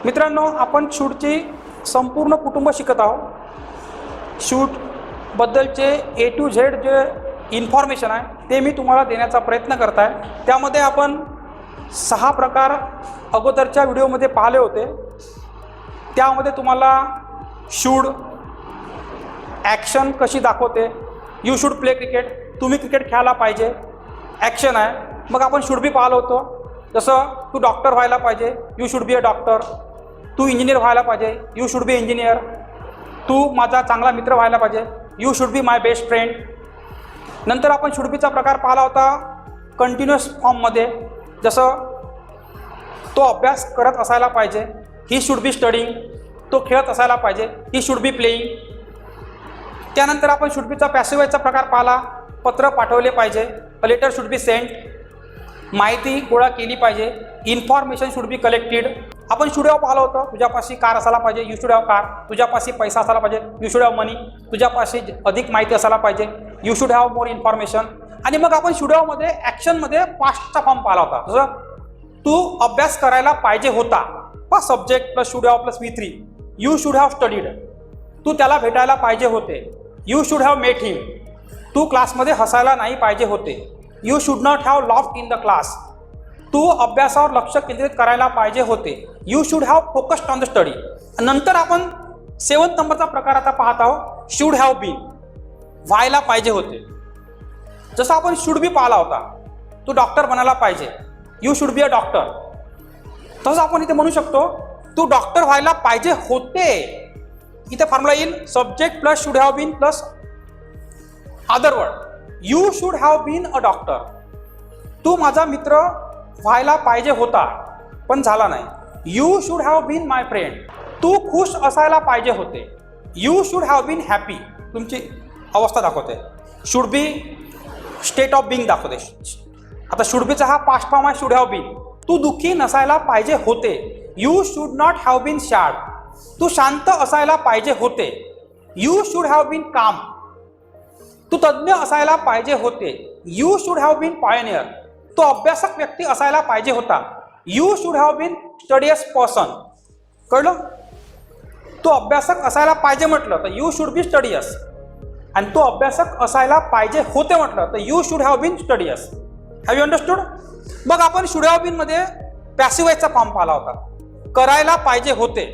मित्रांनो, आपण शूटची संपूर्ण कुटुंब शिकत आहोत. शूटबद्दलचे ए टू झेड जे इन्फॉर्मेशन आहे ते मी तुम्हाला देण्याचा प्रयत्न करत आहे. त्यामध्ये आपण 6 प्रकार अगोदरच्या व्हिडिओमध्ये पाहिले होते. त्यामध्ये तुम्हाला शूट ॲक्शन कशी दाखवते, यू शूड प्ले क्रिकेट, तुम्ही क्रिकेट खेळायला पाहिजे, ॲक्शन आहे. मग आपण शूड बी पाहिलं होतं. जसं तू डॉक्टर व्हायला पाहिजे, you should be a doctor. तू इंजिनियर व्हायला पाहिजे, यू शूड बी इंजिनियर. तू माझा चांगला मित्र व्हायला पाहिजे, you should be my best friend. नंतर आपण शूड बीचा प्रकार पाहिला होता कंटिन्युअस फॉर्ममध्ये. जसं तो अभ्यास करत असायला पाहिजे, ही शूड बी स्टडिंग. तो खेळत असायला पाहिजे, ही शूड बी प्लेईंग. त्यानंतर आपण शूड बीचा पॅसिव्हचा प्रकार पाहिला, पत्र पाठवले पाहिजे, a letter should be sent. माहिती गोळा केली पाहिजे, इन्फॉर्मेशन शूड बी कलेक्टेड. आपण शूड हॅव पाहिलं होतं, तुझ्यापाशी कार असायला पाहिजे, यू शूड हॅव कार. तुझ्यापाशी पैसा असायला पाहिजे, यू शूड हॅव मनी. तुझ्यापाशी अधिक माहिती असायला पाहिजे, you should have more information. आणि मग आपण शूड हॅवमध्ये ॲक्शनमध्ये पास्टचा फॉर्म पाहिला होता. जसं तू अभ्यास करायला पाहिजे होता, plus subject plus should have plus V3. You should have studied. तू त्याला भेटायला पाहिजे होते, you should have met him. तू क्लासमध्ये हसायला नाही पाहिजे होते, you should not have laughed in the class. तू अभ्यासावर लक्ष केंद्रित करायला पाहिजे होते, you should have focused on the study. नंतर आपण 7 नंबरचा प्रकार आता पाहत आहोत, शूड हॅव बीन. व्हायला पाहिजे होते. जसं आपण शूड बी पाहिला होता, तू डॉक्टर बनायला पाहिजे, you should be a doctor. तसं आपण इथे म्हणू शकतो, तू डॉक्टर व्हायला पाहिजे होते. इथे फॉर्म्युला येईल subject plus should have been plus other word. You should have been a doctor. तू माझा मित्र व्हायला पाहिजे होता पण झाला नाही, you should have been my friend. तू खुश असायला पाहिजे होते, you should have been happy. तुमची अवस्था दाखवते. Should be state of being दाखवते. आता शूड बीचा हा पास्ट फॉर्म आहे, शूड हॅव बीन. तू दुःखी नसायला पाहिजे होते, you should not have been sad. तू शांत असायला पाहिजे होते, यू शूड हॅव बीन काम. तू तज्ज्ञ असायला पाहिजे होते, you should have been pioneer. तो अभ्यासक व्यक्ती असायला पाहिजे होता, you should have been studious person. कळलं? तो अभ्यासक असायला पाहिजे म्हटलं तर यू शूड बी स्टडियस. आणि तो अभ्यासक असायला पाहिजे होते म्हटलं तर you should have been studious. Have you understood? मग आपण शूड हॅव बीन मध्ये पॅसिव्हचा फॉर्म पाहिला होता, करायला पाहिजे होते.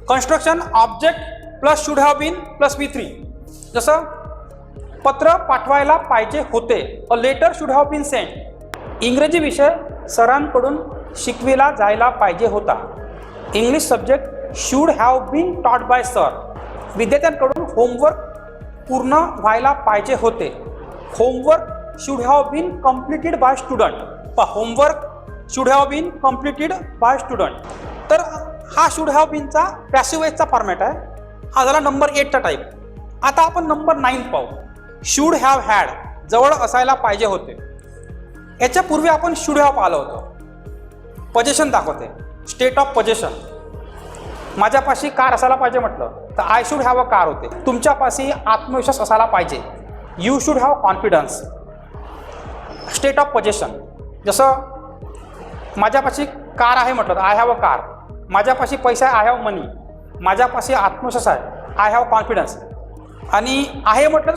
Construction object plus should have been plus V3. जसं पत्र पाठवायला पाहिजे होते, a letter should have been sent. इंग्रजी विषय सरांकडून शिकविला जायला पाहिजे होता, English subject should have been taught by sir. विद्यार्थ्यांकडून होमवर्क पूर्ण व्हायला पाहिजे होते, homework should have been completed by student. Homework should have been completed by student. तर हा शूड हॅव बीनचा पॅसिव्हचा फॉर्मॅट आहे. हा झाला नंबर 8चा टाईप. आता आपण नंबर 9 पाहू, शूड हॅव हॅड. जवळ असायला पाहिजे होते. याच्या पूर्वी आपण शूड हॅव पाहिलं होतं. पोझिशन दाखवते, स्टेट ऑफ पोझिशन. माझ्यापाशी कार असायला पाहिजे म्हटलं तर I should have a car होते. तुमच्यापाशी आत्मविश्वास असायला पाहिजे, you should have confidence. State of position. जसं माझ्यापाशी कार आहे म्हटलं तर आय हॅव अ कार. माझ्यापाशी पैसा आहे, आय हॅव मनी. माझ्यापाशी आत्मविश्वास आहे, आय हॅव कॉन्फिडन्स. आणि आहे म्हटलं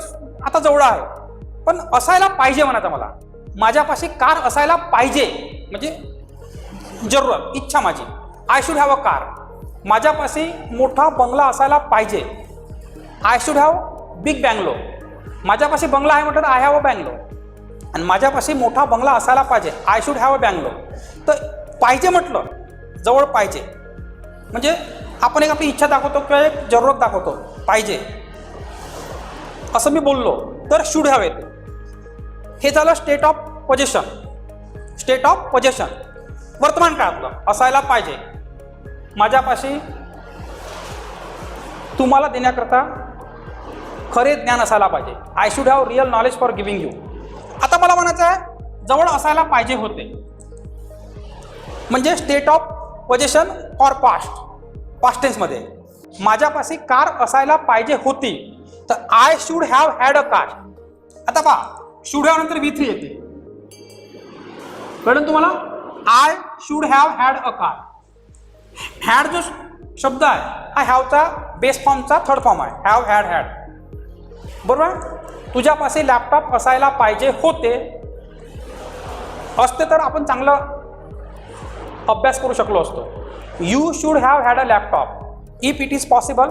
आता जवळ आहे पण असायला पाहिजे म्हणायचं मला. माझ्यापाशी कार असायला पाहिजे म्हणजे जरूर इच्छा माझी, I should have a car. माझ्यापाशी मोठा बंगला असायला पाहिजे, I should have big bungalow. माझ्यापाशी बंगला आहे म्हटलं तर आय हॅव अ बँगलो. आणि माझ्यापाशी मोठा बंगला असायला पाहिजे, I should have a bungalow. तर पाहिजे म्हटलं जवळ पाहिजे म्हणजे आपण एक आपली इच्छा दाखवतो किंवा एक जरूरत दाखवतो, पाहिजे असं मी बोललो तर शूड हॅव येते. हे झालं state of position. State of position वर्तमान काळातलं असायला पाहिजे. माझ्यापाशी तुम्हाला देण्याकरता खरे ज्ञान असायला पाहिजे, I should have real knowledge for giving you. आता मला म्हणायचं आहे जवळ असायला पाहिजे होते म्हणजे state of position for past टेन्समध्ये. माझ्यापाशी कार असायला पाहिजे होती तर I should have had a car. आता पहा, शूड हॅव नंतर V3 येते. कळलं तुम्हाला? I should have had a car. Had जो शब्द आहे हा हॅवचा बेस फॉर्मचा थर्ड फॉर्म आहे. Have, had, had. बरोबर. तुझ्यापाशी लॅपटॉप असायला पाहिजे होते. असते तर आपण चांगलं अभ्यास करू शकलो असतो. You should have had a laptop if it is possible.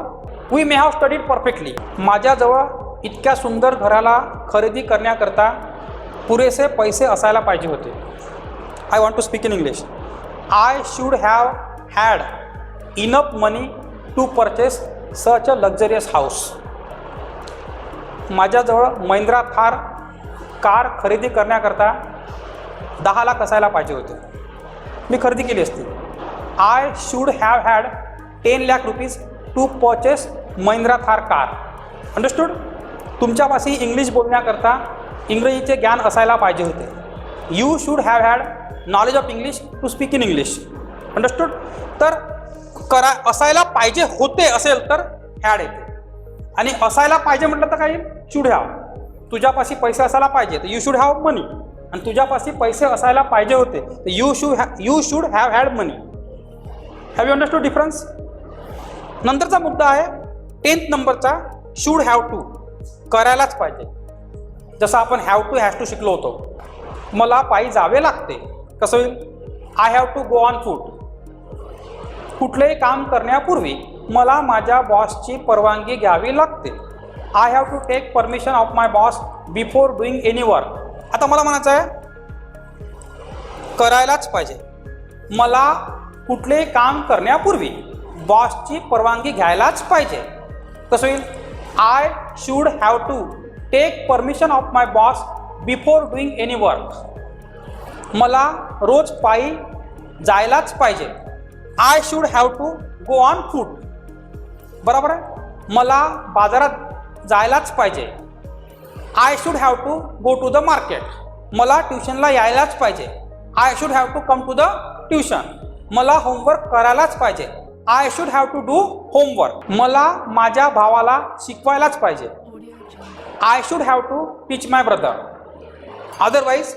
We may have studied perfectly. माझ्याजवळ इतक्या सुंदर घराला खरेदी करण्याकरता पुरेसे पैसे असायला पाहिजे होते. I want to speak in English. I should have had enough money to purchase such a luxurious house. माझ्याजवळ महिंद्रा थार कार खरेदी करण्याकरता 10 लाख असायला पाहिजे होते. मी खरेदी केली असती. I should have had 10 lakh rupees to purchase Mahindra Thar car. Understood. तुमच्यापाशी इंग्लिश बोलण्याकरता इंग्रजीचे ज्ञान असायला पाहिजे होते. You should have had knowledge of English to speak in English. Understood. तर असायला पाहिजे होते असेल तर हॅड येते. आणि असायला पाहिजे म्हटलं तर काय येईल? Should have. तुझ्यापाशी पैसे असायला पाहिजे तर यू शूड हॅव मनी. आणि तुझ्यापाशी पैसे असायला पाहिजे होते तर you should have had money. Have you understood difference? नंतरचा मुद्दा आहे 10th नंबरचा शूड हॅव टू. करायलाच पाहिजे. जसं आपण हॅव टू हॅज टू शिकलो होतो. मला पायी जावे लागते. कसं होईल? I have to go on foot. कुठलेही काम करण्यापूर्वी मला माझ्या बॉसची परवानगी घ्यावी लागते. I have to take permission of my boss before doing any work. आता मला म्हणायचं आहे करायलाच पाहिजे. मला कुठलेही काम करण्यापूर्वी बॉसची परवानगी घ्यायलाच पाहिजे. कसं होईल? I should have to take permission of my boss before doing any work. मला रोज पायी जायलाच पाहिजे. I should have to go on foot. बरोबर आहे. मला बाजारात जायलाच पाहिजे. I should have to go to the market. मला ट्युशनला यायलाच पाहिजे. I should have to come to the tuition. मला होमवर्क करायलाच पाहिजे. I should have to do homework. मला माझ्या भावाला शिकवायलाच पाहिजे. I should have to teach my brother. Otherwise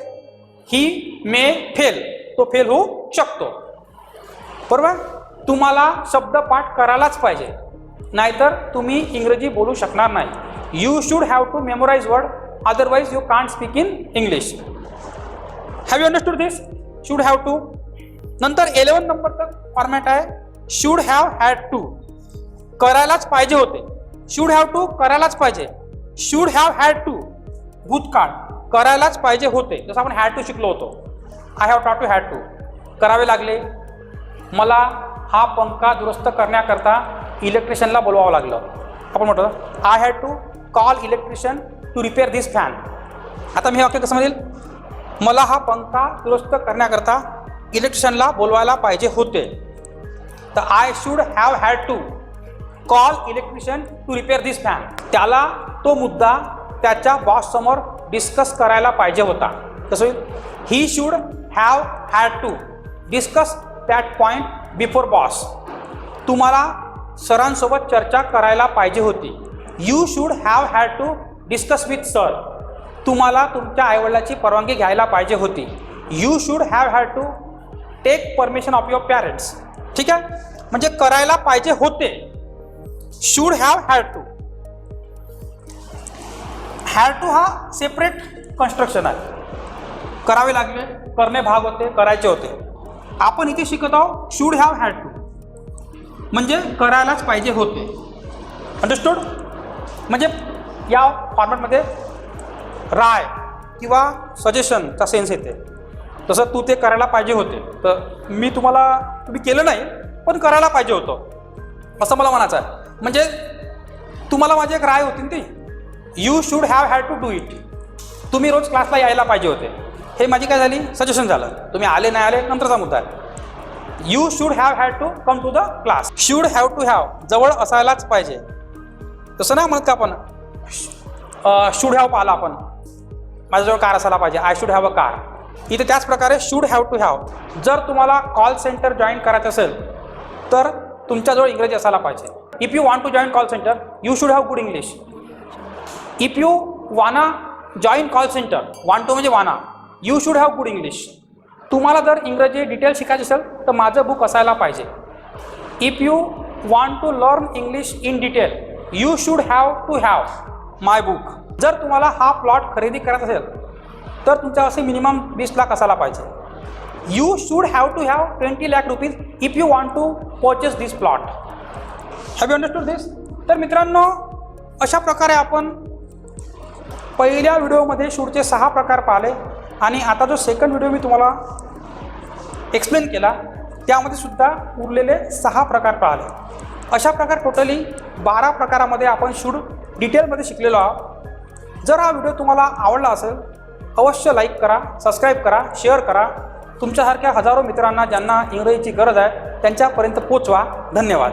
he may fail. तो फेल होऊ शकतो. बरोबर. तुम्हाला शब्दपाठ करायलाच पाहिजे नाहीतर तुम्ही इंग्रजी बोलू शकणार नाही. You should have to memorise word otherwise you can't speak in English. Have you understood this? Should have to. नंतर 11 नंबरचा फॉर्मॅट आहे शूड हॅव हॅड टू. करायलाच पाहिजे होते. शूड हॅव टू करायलाच पाहिजे. शूड हॅव हॅड टू भूतकाळ करायलाच पाहिजे होते. जसं आपण हॅड टू शिकलो होतो. आय हॅव टॉट टू हॅड टू. करावे लागले. मला हा पंखा दुरुस्त करण्याकरता इलेक्ट्रिशियनला बोलवावं लागलं. आपण म्हणतो I had to call electrician to repair this fan. आता मी हे वाक्य कसं म्हणेल? मला हा पंखा दुरुस्त करण्याकरता इलेक्ट्रिशियनला बोलवायला पाहिजे होते. तर I should have had to call electrician to repair this fan. त्याला तो मुद्दा त्याच्या बॉससमोर डिस्कस करायला पाहिजे होता. कसं होईल? He should have had to discuss that point before boss. तुम्हाला सरांसोबत चर्चा करायला पाहिजे होती. You should have had to discuss with sir. तुम्हाला तुमच्या आईवडिलाची परवानगी घ्यायला पाहिजे होती. You should have had to take permission of your parents. ठीक आहे. म्हणजे करायला पाहिजे होते. Should have had to. Had to हा सेपरेट कन्स्ट्रक्शन आहे. करावे लागले, करणे भाग होते, करायचे होते. आपण इथे शिकत आहोत शूड हॅव हॅड टू म्हणजे करायलाच पाहिजे होते. अंडरस्टूड? म्हणजे या फॉर्मॅटमध्ये राय किंवा सजेशनचा सेन्स येते. तसं तू ते करायला पाहिजे होते तर तुम्ही केलं नाही पण करायला पाहिजे होतं असं मला म्हणायचं आहे. म्हणजे तुम्हाला माझी एक राय होती ना ती. You should have had to do it. तुम्ही रोज क्लासला यायला पाहिजे होते. हे माझी काय झाली? सजेशन झालं. तुम्ही आले नाही आले नंतरचा मुद्दा आहे. You should have had to come to the class. Should have to have जवळ असायलाच पाहिजे. तसं नाही म्हणत का आपण शूड हॅव पाहिला आपण माझ्याजवळ कार असायला पाहिजे. I should have a car. इथे त्याच प्रकारे शूड हॅव टू हॅव. जर तुम्हाला कॉल सेंटर जॉईन करायचं असेल तर तुमच्याजवळ इंग्रजी असायला पाहिजे. If you want to join call centre you should have good English. If you wanna join call centre, want to म्हणजे wanna, you should have good English. तुम्हाला जर इंग्रजी डिटेल शिकायची असेल तर माझं बुक असायला पाहिजे. If you want to learn English in detail, you should have to have my book. जर तुम्हाला हा प्लॉट खरेदी करायचा असेल तर तुमच्या असे मिनिमम 20 लाख असायला पाहिजे. You should have to have 20 lakh rupees if you want to purchase this plot. Have you understood this? तर मित्रांनो, अशा प्रकारे आपण पहिल्या व्हिडिओमध्ये शूटचे 6 प्रकार पाहिले आणि आता जो सेकंड व्हिडिओ मी तुम्हाला एक्सप्लेन केला त्यामध्ये सुद्धा उरलेले 6 प्रकार पाहिले. अशा प्रकार टोटली 12 प्रकारामध्ये आपण शूट डिटेलमध्ये शिकलेलो आहोत. जर हा व्हिडिओ तुम्हाला आवडला असेल अवश्य लाईक करा, सबस्क्राईब करा, शेअर करा. तुमच्यासारख्या हजारो मित्रांना ज्यांना इंग्रजीची गरज आहे त्यांच्यापर्यंत पोचवा. धन्यवाद.